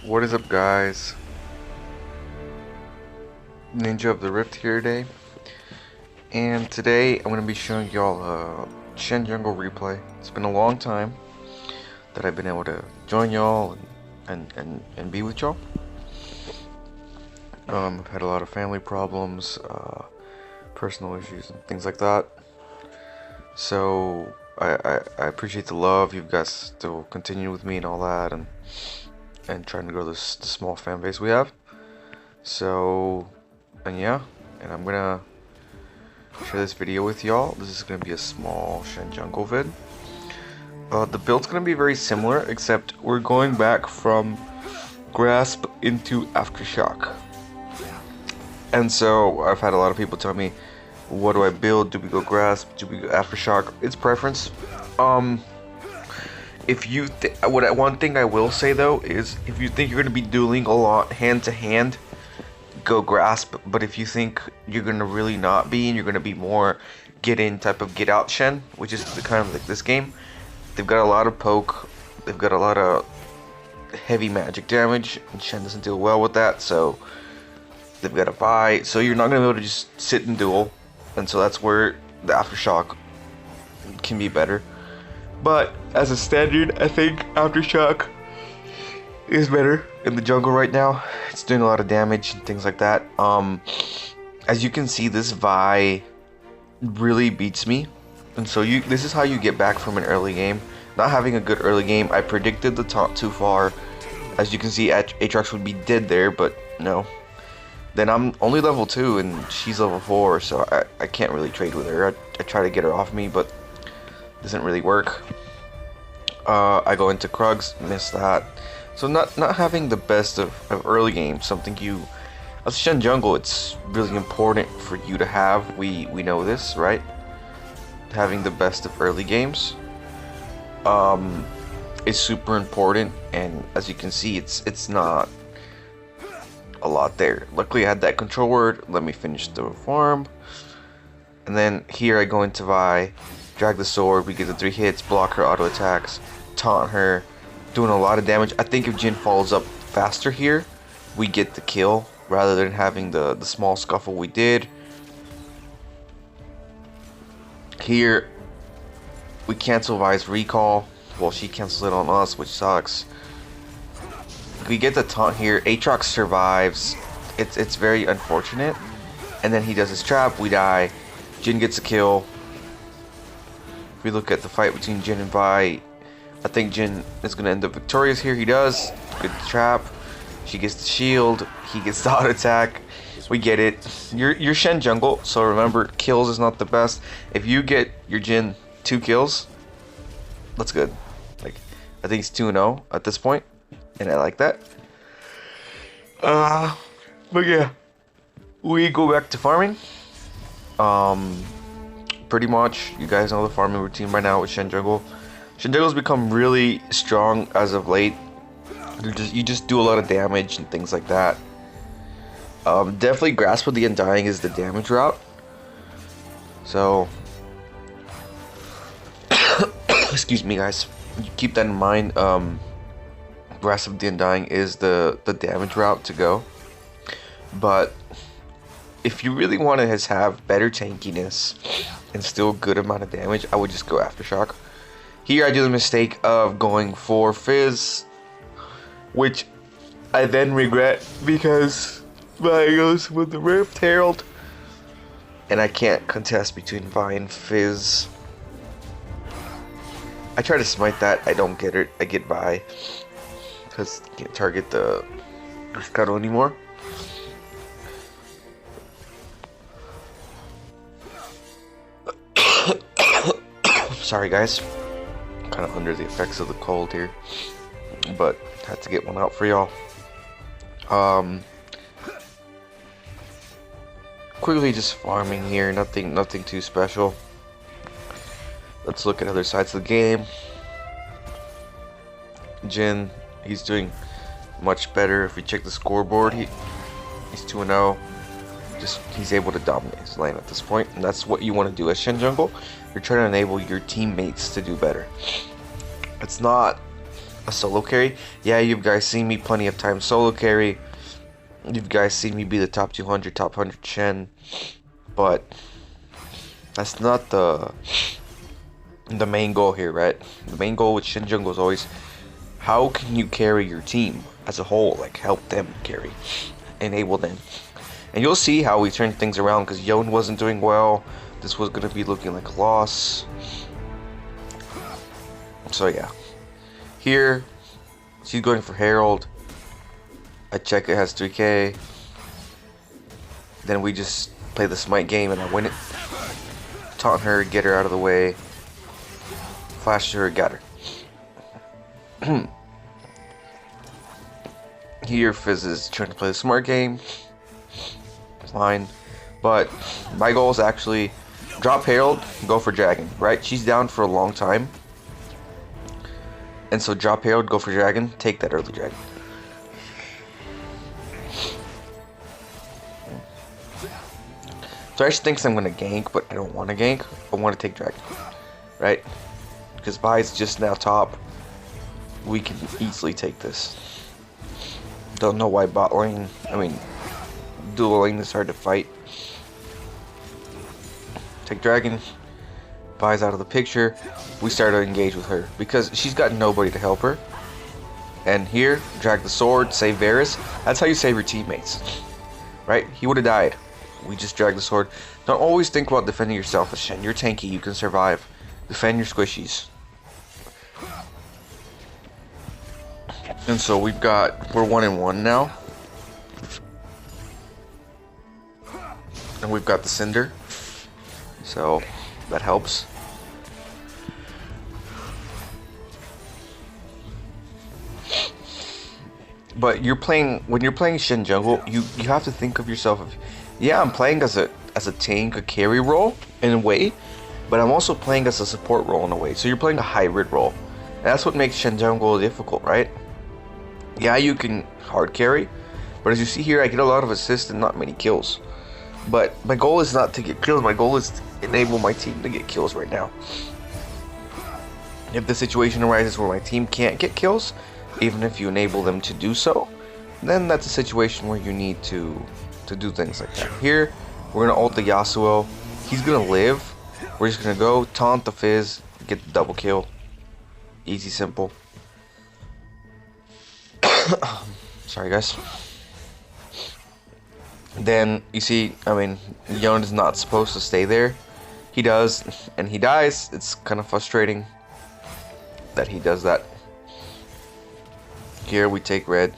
What is up, guys? Ninja of the Rift here today, and today I'm going to be showing y'all a Shen jungle replay. It's been a long time that I've been able to join y'all and be with y'all. I've had a lot of family problems, personal issues, and things like that. So I appreciate the love you guys still continue with me and all that, and trying to grow the small fan base we have. So, and yeah, and I'm gonna share this video with y'all. This is gonna be a small Shen jungle vid. The build's gonna be very similar, except we're going back from Grasp into Aftershock. And so I've had a lot of people tell me, what do I build? Do we go Grasp? Do we go Aftershock? It's preference. If you one thing I will say though is, if you think you're gonna be dueling a lot hand to hand, go Grasp. But if you think you're gonna really not be, and you're gonna be more get in type of get out Shen, which is the kind of like this game, they've got a lot of poke, they've got a lot of heavy magic damage, and Shen doesn't deal well with that, so they've got to buy. So you're not gonna be able to just sit and duel, and so that's where the Aftershock can be better. But as a standard, I think Aftershock is better in the jungle right now. It's doing a lot of damage and things like that. As you can see, this Vi really beats me, and so this is how you get back from an early game. Not having a good early game, I predicted the taunt too far. As you can see, Aatrox would be dead there, but no. Then I'm only level 2 and she's level 4, so I can't really trade with her. I try to get her off me, but doesn't really work. I go into Krugs, miss that. So not having the best of early game, something as a Shen jungle, it's really important for you to have. We know this, right? Having the best of early games is super important, and as you can see, it's not a lot there. Luckily I had that control word, let me finish the farm, and then here I go into Vi, drag the sword, we get the 3 hits, block her auto attacks, taunt her, doing a lot of damage. I think if Jin follows up faster here, we get the kill rather than having the small scuffle we did. Here we cancel Vi's recall, well, she cancels it on us, which sucks. We get the taunt here, Aatrox survives, it's very unfortunate, and then he does his trap, we die, Jin gets a kill. If we look at the fight between Jin and Vi, I think Jin is going to end up victorious here. He does. Good trap. She gets the shield. He gets the auto attack. We get it. You're Shen jungle, so remember, kills is not the best. If you get your Jin 2 kills, that's good. Like, I think it's 2-0 at this point, and I like that. But yeah, we go back to farming. Pretty much, you guys know the farming routine by now with Shen jungle. Shen jungle's become really strong as of late. You just do a lot of damage and things like that. Definitely Grasp of the Undying is the damage route. So, excuse me, guys. Keep that in mind. Grasp of the Undying is the damage route to go. But if you really want to have better tankiness and still good amount of damage, I would just go Aftershock. Here I do the mistake of going for Fizz, which I then regret because Vi goes with the Rift Herald, and I can't contest between Vi and Fizz. I try to smite that, I don't get it, I get Vi, because I can't target the Scuttle anymore. Sorry guys, kind of under the effects of the cold here, but had to get one out for y'all. Quickly just farming here, nothing too special. Let's look at other sides of the game. Jin, he's doing much better. If we check the scoreboard, he's 2-0. Just he's able to dominate his lane at this point, and that's what you want to do as Shen jungle. You're trying to enable your teammates to do better. It's not a solo carry. Yeah, you guys seen me plenty of times solo carry. You guys seen me be the top 200, top 100 Shen. But that's not the main goal here, right? The main goal with Shen Jungle is always, how can you carry your team as a whole? Like, help them carry, enable them. And you'll see how we turn things around, because Yon wasn't doing well. This was going to be looking like a loss. So yeah. Here, she's going for Herald. I check it has 3k. Then we just play the smite game and I win it. Taunt her, get her out of the way. Flash her, got her. Here, Fizz is trying to play the smart game. Fine. But my goal is actually drop Herald, go for Dragon, right? She's down for a long time. And so drop Herald, go for Dragon, take that early Dragon. Thresh thinks I'm gonna gank, but I don't want to gank. I want to take Dragon, right? Because Vi's just now top. We can easily take this. Don't know why bot lane, dueling is hard to fight. Take Dragon. Vi's out of the picture. We start to engage with her because she's got nobody to help her. And here, drag the sword, save Varus. That's how you save your teammates, right? He would have died. We just drag the sword. Don't always think about defending yourself as Shen. You're tanky, you can survive. Defend your squishies. And so we're 1-1 now. And we've got the Cinder. So that helps. But when you're playing Shen jungle, you have to think of yourself of, yeah, I'm playing as a tank, a carry role in a way, but I'm also playing as a support role in a way. So you're playing a hybrid role. And that's what makes Shen jungle difficult, right? Yeah, you can hard carry, but as you see here, I get a lot of assists and not many kills. But my goal is not to get kills, my goal is to enable my team to get kills right now. If the situation arises where my team can't get kills, even if you enable them to do so, then that's a situation where you need to do things like that. Here, we're going to ult the Yasuo. He's going to live. We're just going to go taunt the Fizz, get the double kill. Easy, simple. Sorry, guys. Then, you see, Yon is not supposed to stay there. He does, and he dies. It's kind of frustrating that he does that. Here we take red.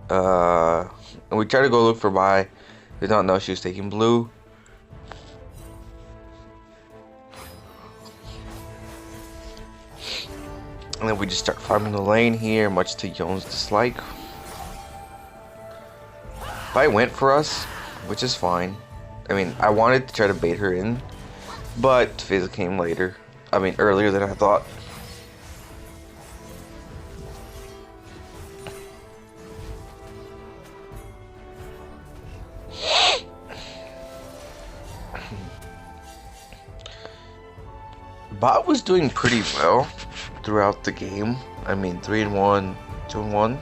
And we try to go look for Vi. Did not know she was taking blue. And then we just start farming the lane here, much to Yon's dislike. Vi went for us, which is fine. I wanted to try to bait her in, but Fizz came later. Earlier than I thought. Bot was doing pretty well throughout the game. 3-1, 2-1.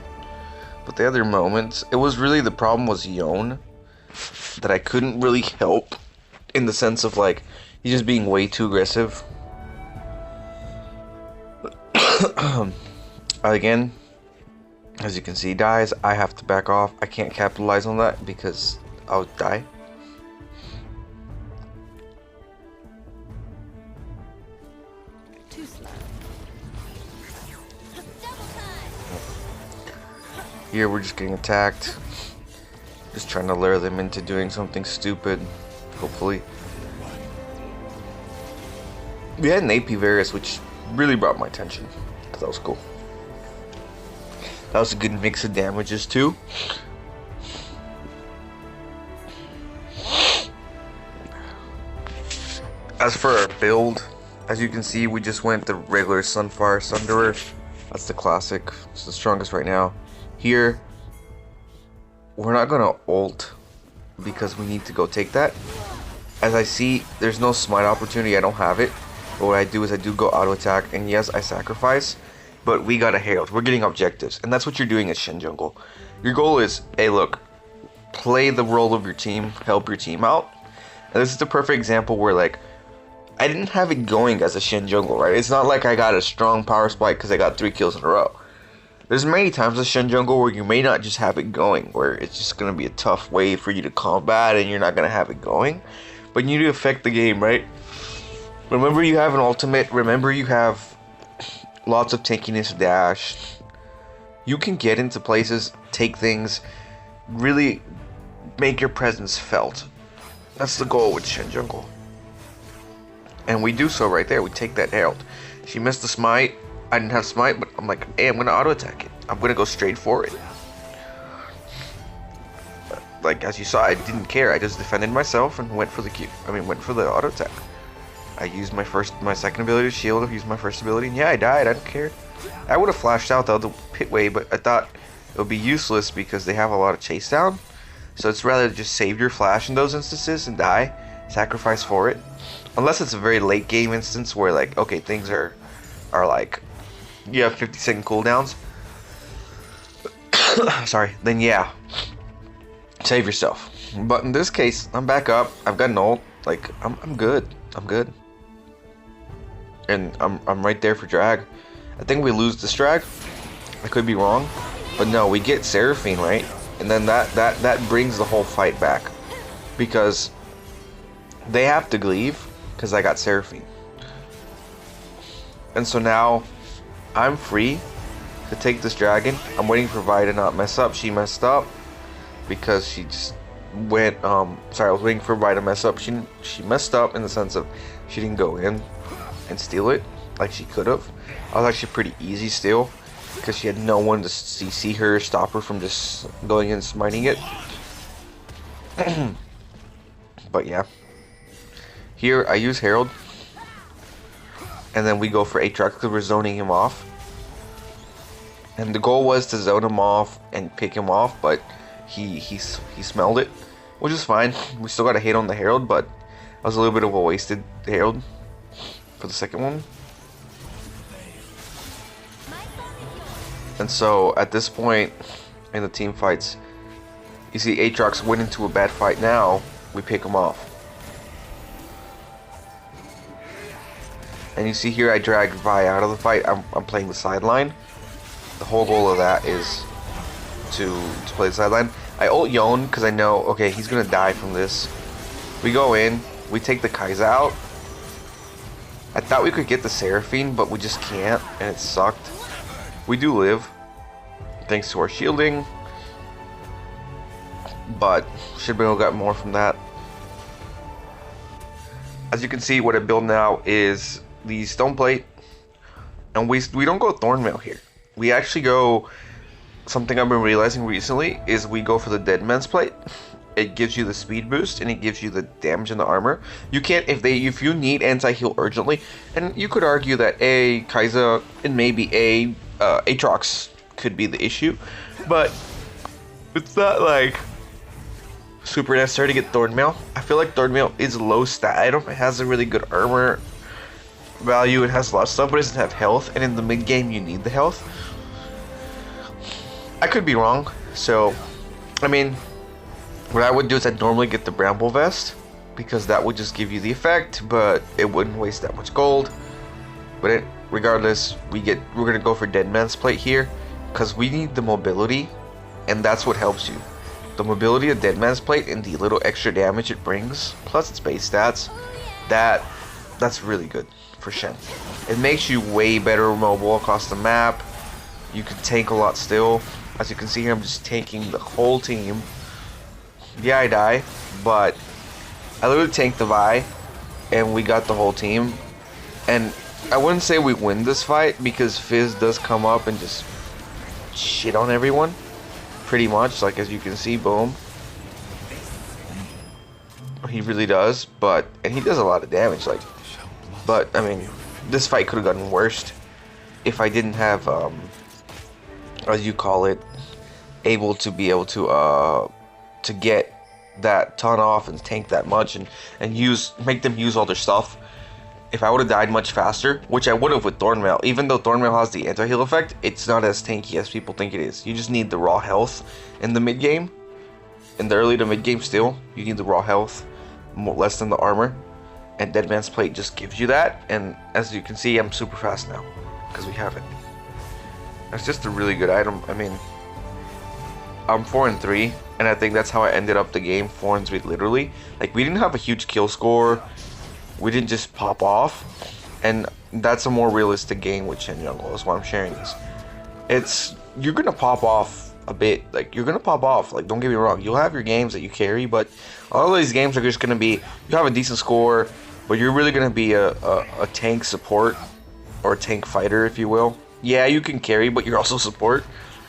But the other moments, it was really, the problem was Yon, that I couldn't really help, in the sense of he's just being way too aggressive. Again, as you can see, dies. I have to back off. I can't capitalize on that because I'll die. Here we're just getting attacked. Just trying to lure them into doing something stupid, hopefully. We had an AP Varus, which really brought my attention. That was cool. That was a good mix of damages too. As for our build, as you can see, we just went the regular Sunfire Sunderer. That's the classic. It's the strongest right now. Here, we're not gonna ult because we need to go take that. As I see, there's no smite opportunity. I don't have it. But what I do is I do go auto attack, and yes, I sacrifice. but we got a Herald. We're getting objectives, and that's what you're doing at Shen Jungle. Your goal is, hey, look, play the role of your team, help your team out. And this is the perfect example where, like, I didn't have it going as a Shen Jungle, right? It's not like I got a strong power spike because I got 3 kills in a row. There's many times as Shen Jungle where you may not just have it going, where it's just going to be a tough way for you to combat and you're not going to have it going. But you need to affect the game, right? Remember you have an ultimate, remember you have lots of tankiness dash. You can get into places, take things, really make your presence felt. That's the goal with Shen Jungle. And we do so right there. We take that Herald. She missed the smite. I didn't have smite, but I'm like, hey, I'm going to auto attack it. I'm going to go straight for it. Like, as you saw, I didn't care. I just defended myself and went for the Q. went for the auto attack. I used my second ability to shield. I used my first ability, and yeah, I died. I don't care. I would have flashed out the other pit way, but I thought it would be useless because they have a lot of chase down. So it's rather just save your flash in those instances and die. Sacrifice for it. Unless it's a very late game instance where, like, okay, things are like, you have 50-second cooldowns. Sorry. Then yeah, save yourself. But in this case, I'm back up. I've got an ult. Like, I'm good. I'm good. And I'm right there for drag. I think we lose this drag. I could be wrong, but no, we get Seraphine, right? And then that brings the whole fight back, because they have to leave because I got Seraphine. And so now I'm free to take this dragon. I'm waiting for Vi to not mess up. She messed up because she just went, sorry, I was waiting for Vi to mess up. She messed up in the sense of she didn't go in and steal it like she could have. I was actually pretty easy still because she had no one to see her, stop her from just going in and smiting it. But yeah, here I use Herald, and then we go for Aatrox because we're zoning him off. And the goal was to zone him off and pick him off, but he smelled it, which is fine. We still got a hit on the Herald, but that was a little bit of a wasted Herald for the second one. And so at this point in the team fights, you see Aatrox went into a bad fight. Now we pick him off. And you see here I drag Vi out of the fight. I'm playing the sideline. The whole goal of that is to play the sideline. I ult Yone because I know, okay, he's gonna die from this. We go in, we take the Kai'Sa out. I thought we could get the Seraphine, but we just can't, and it sucked. We do live, thanks to our shielding, but should have got more from that. As you can see, what I build now is the Stone Plate, and we don't go Thornmail here. We actually go, something I've been realizing recently is we go for the Dead Man's Plate. It gives you the speed boost and it gives you the damage in the armor. You can't, if you need anti-heal urgently, and you could argue that Kai'Sa and maybe Aatrox could be the issue, but it's not like super necessary to get Thornmail. I feel like Thornmail is a low stat item. It has a really good armor value. It has a lot of stuff, but it doesn't have health, and in the mid game you need the health. I could be wrong. So, I mean, what I would do is I'd normally get the Bramble Vest, because that would just give you the effect, but it wouldn't waste that much gold. But regardless, we're gonna go for Dead Man's Plate here, because we need the mobility, and that's what helps you. The mobility of Dead Man's Plate and the little extra damage it brings, plus its base stats, that's really good for Shen. It makes you way better mobile across the map. You can tank a lot still. As you can see here, I'm just tanking the whole team. Yeah, I die, but I literally tanked the Vi, and we got the whole team. And I wouldn't say we win this fight, because Fizz does come up and just shit on everyone, pretty much. Like, as you can see, boom. He really does, and he does a lot of damage, like, but, I mean, this fight could have gotten worse if I didn't have, as you call it, able to get that ton off and tank that much and make them use all their stuff. if I would have died much faster, which I would have with Thornmail, even though Thornmail has the anti-heal effect, it's not as tanky as people think it is. You just need the raw health in the mid game. In the early to mid game still, you need the raw health, less than the armor. And Dead Man's Plate just gives you that. And as you can see, I'm super fast now, because we have it. It's just a really good item. I mean, I'm 4-3, and I think that's how I ended up the game, 4-3 literally. Like, we didn't have a huge kill score. We didn't just pop off, and that's a more realistic game with Shen Jungle. That's why I'm sharing this. You're gonna pop off a bit, like you're gonna pop off. Like, don't get me wrong, you'll have your games that you carry, but all of these games are just gonna be you have a decent score, but you're really gonna be a tank support or a tank fighter, if you will. Yeah, you can carry, but you're also support,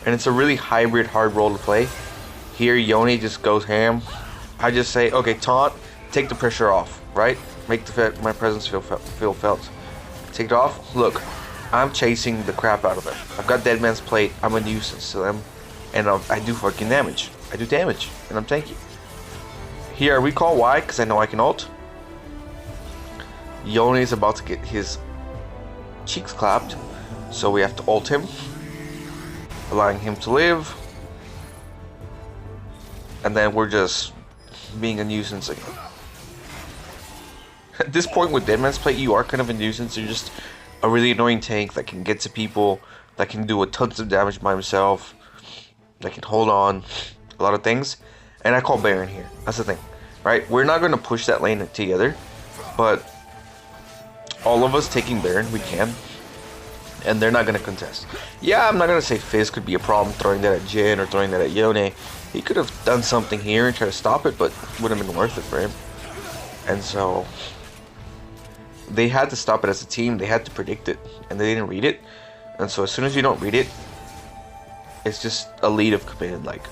and it's a really hybrid hard role to play. Here, Yone just goes ham. I just say, okay, taunt, take the pressure off, right? Make my presence feel felt. Take it off. Look, I'm chasing the crap out of them. I've got Dead Man's Plate. I'm a nuisance to them, and I do fucking damage. I do damage, and I'm tanky. Here I recall why, because I know I can ult. Yone is about to get his cheeks clapped, so we have to ult him, allowing him to live, and then we're just being a nuisance again. At this point with Dead Man's Plate, you are kind of a nuisance. You're just a really annoying tank that can get to people, that can do a tons of damage by himself, that can hold on, a lot of things. And I call Baron here. That's the thing, right? We're not going to push that lane together, but all of us taking Baron, we can. And they're not going to contest. Yeah, I'm not going to say Fizz could be a problem throwing that at Jin or throwing that at Yone. He could have done something here and tried to stop it, but it would have been worth it for him. And so they had to stop it as a team. They had to predict it, and they didn't read it. And so as soon as you don't read it, it's just a lead of command. Like,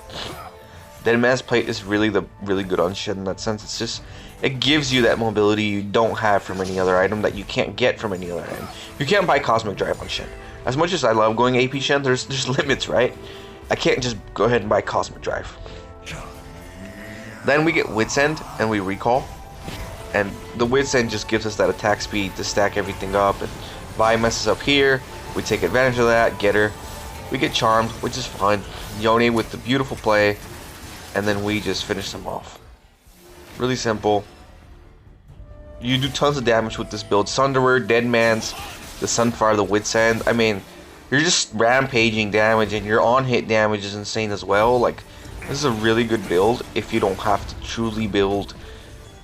Dead Man's Plate is really good on Shen in that sense. It's just, it gives you that mobility you don't have from any other item, that you can't get from any other item. You can't buy Cosmic Drive on Shen. As much as I love going AP Shen, there's limits, right? I can't just go ahead and buy Cosmic Drive. Then we get Wit's End and we recall. And the Wit's End just gives us that attack speed to stack everything up. And Vi messes up here. We take advantage of that, get her. We get charmed, which is fine. Yone with the beautiful play. And then we just finish them off. Really simple. You do tons of damage with this build. Sunderer, Dead Man's, the Sunfire, the Wit's End. I mean, you're just rampaging damage, and your on-hit damage is insane as well. Like, this is a really good build if you don't have to truly build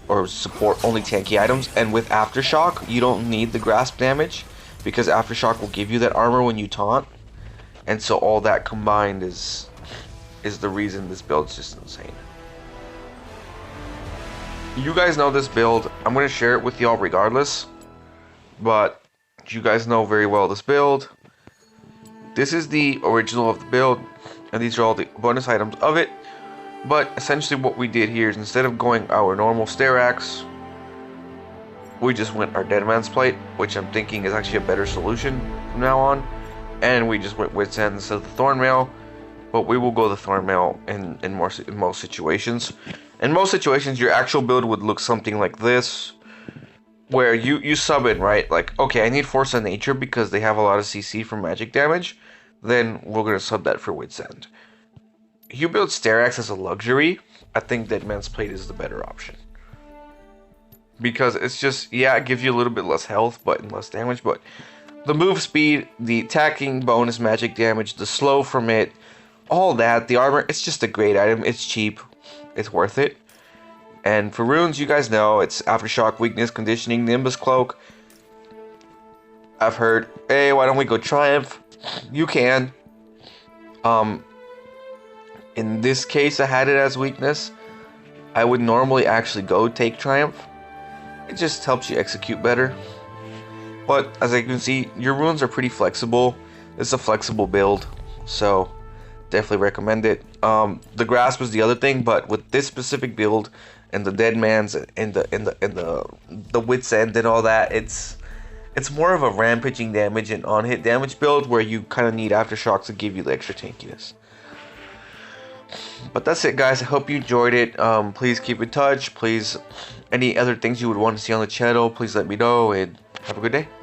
or support only tanky items. And with Aftershock, you don't need the grasp damage, because Aftershock will give you that armor when you taunt. And so all that combined is the reason this build is just insane. You guys know this build. I'm going to share it with y'all regardless, but you guys know very well this build. This is the original of the build, and these are all the bonus items of it. But essentially what we did here is, instead of going our normal Sterax, we just went our Dead Man's Plate, which I'm thinking is actually a better solution from now on. And we just went Wit's End instead of the Thornmail. But we will go the Thornmail in most situations. In most situations, your actual build would look something like this, where you sub in, right? Like, okay, I need Force of Nature because they have a lot of CC from magic damage. Then we're going to sub that for Wit's End. You build Sterax as a luxury, I think Dead Man's Plate is the better option. Because it's just, yeah, it gives you a little bit less health, but and less damage, but the move speed, the attacking bonus magic damage, the slow from it, all that, the armor, it's just a great item. It's cheap, it's worth it. And for runes, you guys know, it's Aftershock, Weakness, Conditioning, Nimbus Cloak. I've heard, hey, why don't we go Triumph? You can. In this case, I had it as Weakness. I would normally actually go take Triumph. It just helps you execute better. But as you can see, your runes are pretty flexible. It's a flexible build, so definitely recommend it. The grasp was the other thing, but with this specific build and the Dead Man's and the Wit's End and all that, it's more of a rampaging damage and on-hit damage build where you kind of need Aftershock to give you the extra tankiness. But that's it, guys. I hope you enjoyed it. Please keep in touch. Please, any other things you would want to see on the channel, please let me know. And Have a good day.